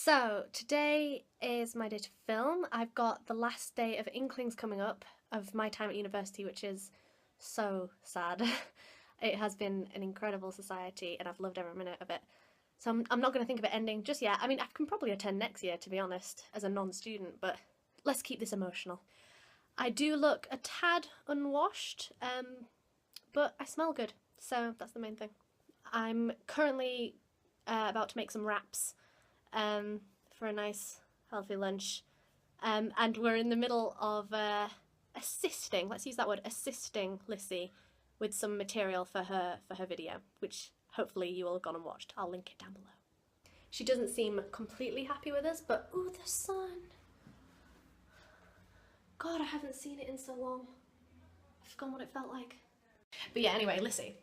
So today is my day to film. I've got the last day of Inklings coming up of my time at university, which is so sad. It has been an incredible society and I've loved every minute of it. So I'm not going to think of it ending just yet. I mean, I can probably attend next year, to be honest, as a non-student, but let's keep this emotional. I do look a tad unwashed, but I smell good, so that's the main thing. I'm currently about to make some wraps for a nice healthy lunch, and we're in the middle of assisting, let's use that word, assisting Licie with some material for her video, which hopefully you all have gone and watched. I'll link it down below. She doesn't seem completely happy with us, but ooh, the sun. God, I haven't seen it in so long. I've forgotten what it felt like. But yeah, anyway, Licie,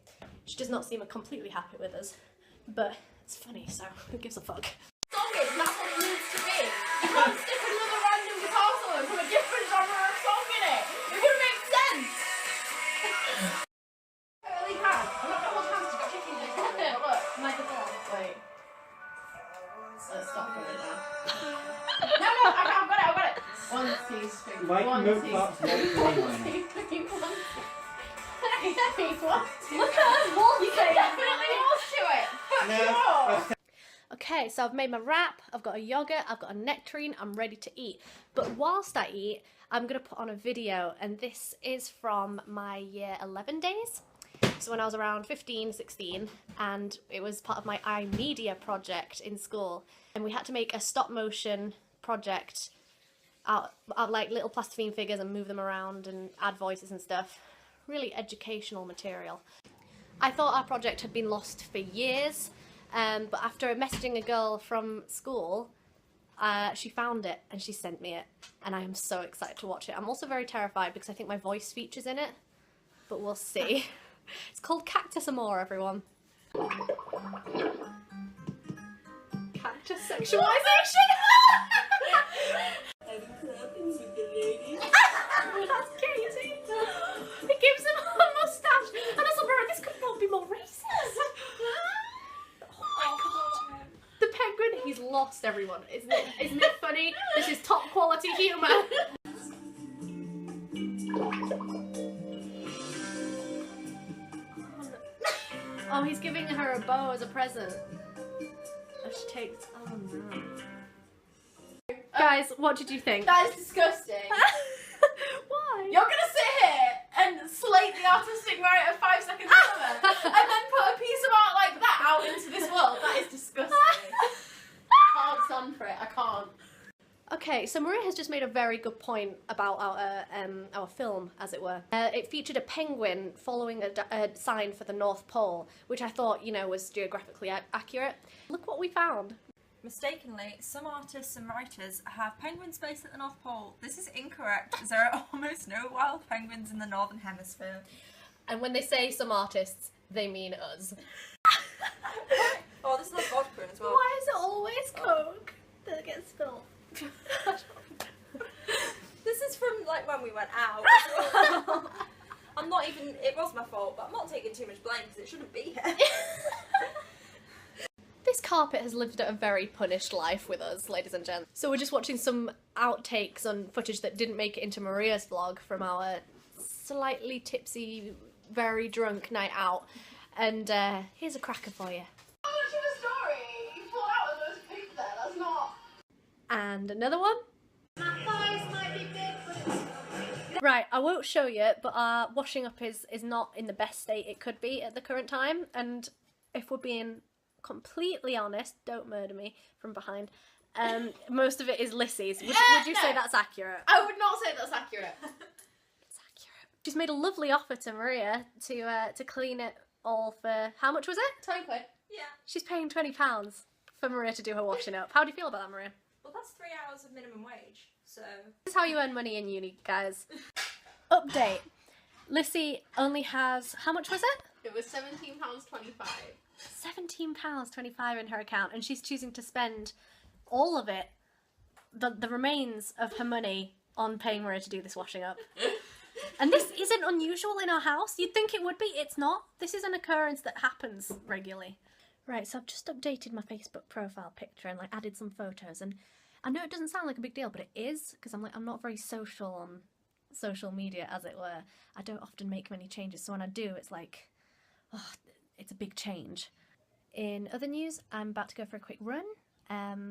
she does not seem completely happy with us, but it's funny, so who gives a fuck? Song is, that's what it needs to be. You can't stick another random guitar solo and put a different genre of song in it. It wouldn't make sense. I really can. I'm not gonna hold hands to got chicken in this. Look, microphone. Wait. Let's stop doing it now. No, I've got it. 1, 2, 3. Like 1, milk 2, box 3. 1, 2, 3. 1, 2. Look at us waltzing! You can definitely waltz to it. For sure. Okay, so I've made my wrap, I've got a yogurt, I've got a nectarine, I'm ready to eat. But whilst I eat, I'm going to put on a video, and this is from my year 11 days. So when I was around 15, 16, and it was part of my iMedia project in school. And we had to make a stop motion project out like little plasticine figures and move them around and add voices and stuff. Really educational material. I thought our project had been lost for years, but after messaging a girl from school, she found it and she sent me it, and I am so excited to watch it. I'm also very terrified because I think my voice features in it, but we'll see. It's called Cactus Amore, everyone. Cactus sexualization! That's Katie. It gives him a mustache. And also, bro, this could not be more racist. Oh my god. The penguin, he's lost everyone. Isn't it funny? This is top quality humour. Oh, he's giving her a bow as a present. Oh, she takes. Oh no. Guys, what did you think? That is disgusting. Why? You're gonna sit here and slate the artistic merit of 5 Seconds Summer and then put a piece of art like that out into this world. That is disgusting. I can't stand for it. I can't. Okay, so Maria has just made a very good point about our film, as it were. It featured a penguin following a sign for the North Pole, which I thought, you know, was geographically accurate. Look what we found. Mistakenly, some artists and writers have penguins based at the North Pole. This is incorrect, as there are almost no wild penguins in the Northern Hemisphere. And when they say some artists, they mean us. Oh, this is like vodka as well. Why is it always Coke that gets spilled? This is from like when we went out. I'm not even, it was my fault, but I'm not taking too much blame because it shouldn't be here. This carpet has lived a very punished life with us, ladies and gents. So we're just watching some outtakes on footage that didn't make it into Maria's vlog from our slightly tipsy, very drunk night out. And here's a cracker for you. How much of a story? You pulled out of those poop there. That's not. And another one. My thighs might be big, but it's... Right, I won't show you, but our washing up is not in the best state it could be at the current time. And if we're being completely honest, don't murder me from behind, most of it is Licie's. Would you say that's accurate? I would not say that's accurate. It's accurate. She's made a lovely offer to Maria to clean it all for, how much was it? 20 quid. Yeah. She's paying £20 for Maria to do her washing up. How do you feel about that, Maria? Well, that's 3 hours of minimum wage, so... This is how you earn money in uni, guys. Update. Licie only has, how much was it? It was £17.25. £17.25 in her account, and she's choosing to spend all of it, the remains of her money, on paying Maria to do this washing up. And this isn't unusual in our house. You'd think it would be. It's not. This is an occurrence that happens regularly. Right, so I've just updated my Facebook profile picture and like added some photos, and I know it doesn't sound like a big deal, but it is, because I'm not very social on social media, as it were. I don't often make many changes, so when I do, it's like, oh, it's a big change. In other news, I'm about to go for a quick run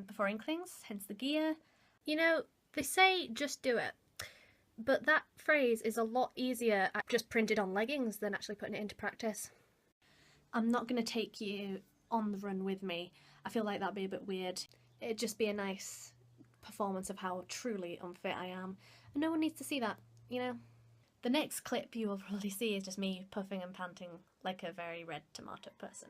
before Inklings, hence the gear. You know, they say just do it, but that phrase is a lot easier just printed on leggings than actually putting it into practice. I'm not going to take you on the run with me. I feel like that'd be a bit weird. It'd just be a nice performance of how truly unfit I am, and no one needs to see that, you know? The next clip you will probably see is just me puffing and panting like a very red tomato person.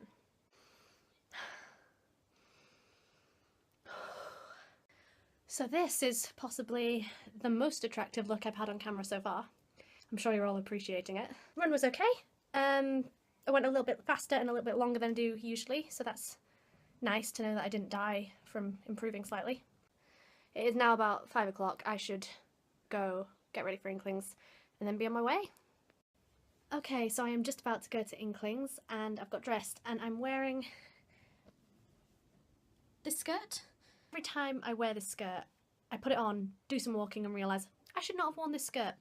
So this is possibly the most attractive look I've had on camera so far. I'm sure you're all appreciating it. Run was okay. I went a little bit faster and a little bit longer than I do usually, so that's nice to know that I didn't die from improving slightly. It is now about 5 o'clock. I should go get ready for Inklings and then be on my way. Okay, so I am just about to go to Inklings and I've got dressed and I'm wearing this skirt. Every time I wear this skirt, I put it on, do some walking and realise I should not have worn this skirt.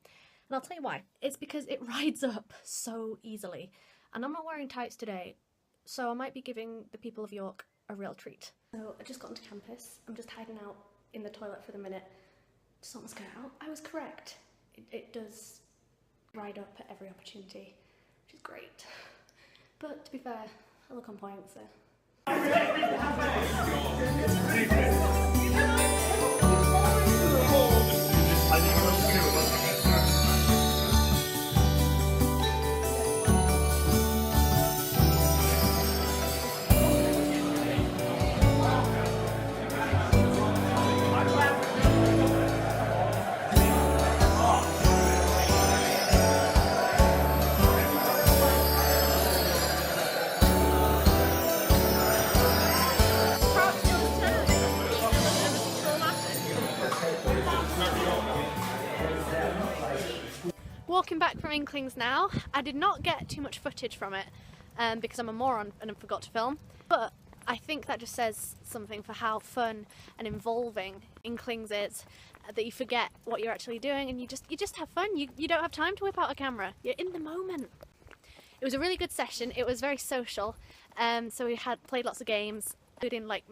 And I'll tell you why. It's because it rides up so easily. And I'm not wearing tights today, so I might be giving the people of York a real treat. So I just got onto campus. I'm just hiding out in the toilet for the minute to sort my skirt out. I was correct. It does ride up at every opportunity, which is great. But to be fair, I look on point, so. Walking back from Inklings now, I did not get too much footage from it because I'm a moron and I forgot to film, but I think that just says something for how fun and involving Inklings is, that you forget what you're actually doing and you just have fun. You don't have time to whip out a camera, you're in the moment. It was a really good session. It was very social, so we had played lots of games, including like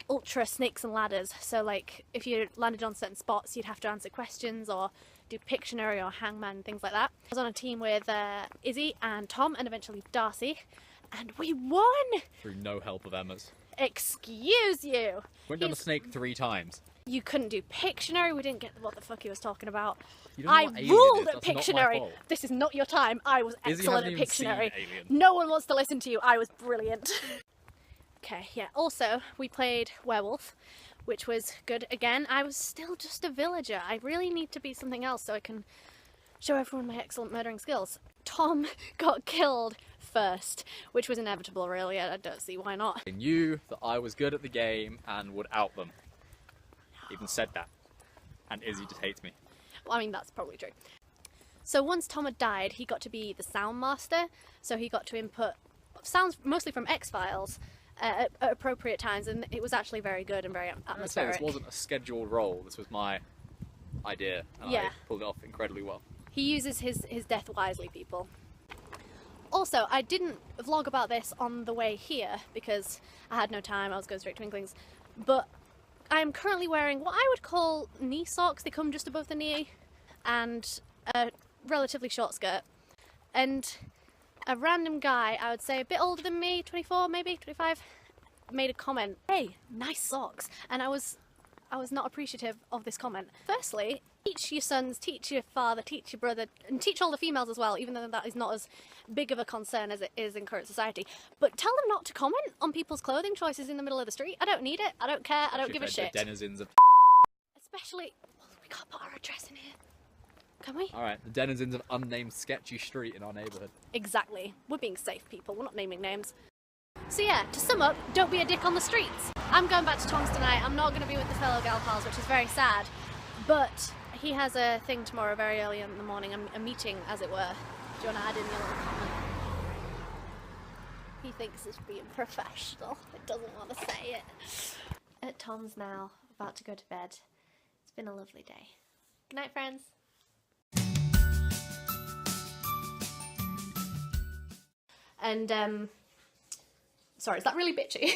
ultra snakes and ladders, so like if you landed on certain spots you'd have to answer questions or do Pictionary or hangman, things like that. I was on a team with Izzy and Tom and eventually Darcy, and we won! Through no help of Emma's. Excuse you! Went down a snake 3 times. You couldn't do Pictionary, we didn't get what the fuck he was talking about. You don't know I what Alien ruled is, at that's not my Pictionary. fault. This is not your time. I was Izzy excellent hasn't at even seen Pictionary. Alien. No one wants to listen to you. I was brilliant. Okay, yeah. Also, we played Werewolf, which was good. Again, I was still just a villager. I really need to be something else so I can show everyone my excellent murdering skills. Tom got killed first, which was inevitable really. I don't see why not. They knew that I was good at the game and would out them. Even said that. And Izzy just hates me. Well, I mean, that's probably true. So once Tom had died, he got to be the sound master, so he got to input sounds mostly from X-Files at appropriate times, and it was actually very good and very atmospheric. I'd say this wasn't a scheduled role, this was my idea, and I pulled it off incredibly well. He uses his death wisely, people. Also, I didn't vlog about this on the way here because I had no time, I was going straight to Inklings, but I am currently wearing what I would call knee socks. They come just above the knee, and a relatively short skirt. And a random guy, I would say a bit older than me, 24 maybe, 25, made a comment, "Hey, nice socks." And I was not appreciative of this comment. Firstly, teach your sons, teach your father, teach your brother, and teach all the females as well, even though that is not as big of a concern as it is in current society. But tell them not to comment on people's clothing choices in the middle of the street. I don't need it, I don't care, I don't give a shit. The denizens of Especially, we can't put our address in here. Can we? Alright, the denizens of unnamed sketchy street in our neighbourhood. Exactly. We're being safe, people. We're not naming names. So yeah, to sum up, don't be a dick on the streets. I'm going back to Tom's tonight. I'm not going to be with the fellow galpals, which is very sad. But he has a thing tomorrow very early in the morning, a meeting, as it were. Do you want to add in your little comment? He thinks it's being professional. It doesn't want to say it. Tom's now about to go to bed. It's been a lovely day. Good night, friends. And, sorry, is that really bitchy?